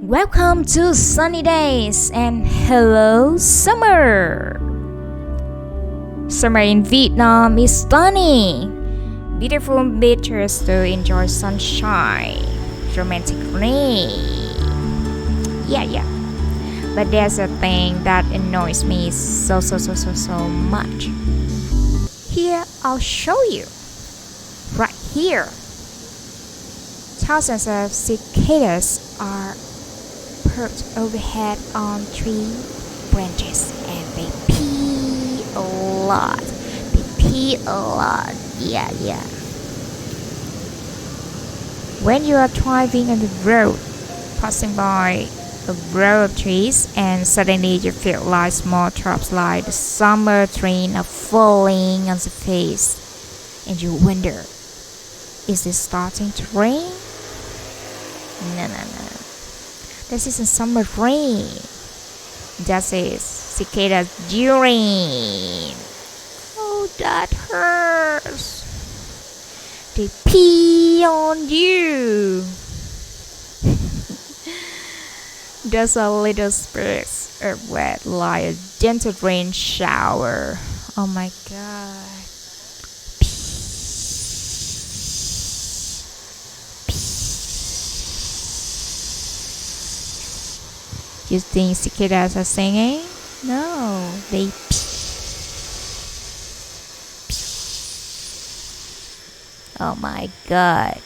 Welcome to sunny days and hello summer. Summer in Vietnam is stunning. Beautiful beaches to enjoy sunshine, romantic rain. Yeah. But there's a thing that annoys me so much. Here, I'll show you. Right here. Thousands of cicadas are perched overhead on tree branches and they pee a lot. Yeah. When you are driving on the road, passing by a row of trees, and suddenly you feel like small drops like the summer rain are falling on the face, and you wonder, is it starting to rain? No. This isn't summer rain. This is cicadas urine. Oh, that hurts. They pee on you. There's a little spirits of wet like a gentle rain shower. Oh my god. You think cicadas are singing? No, they pee. Oh my god.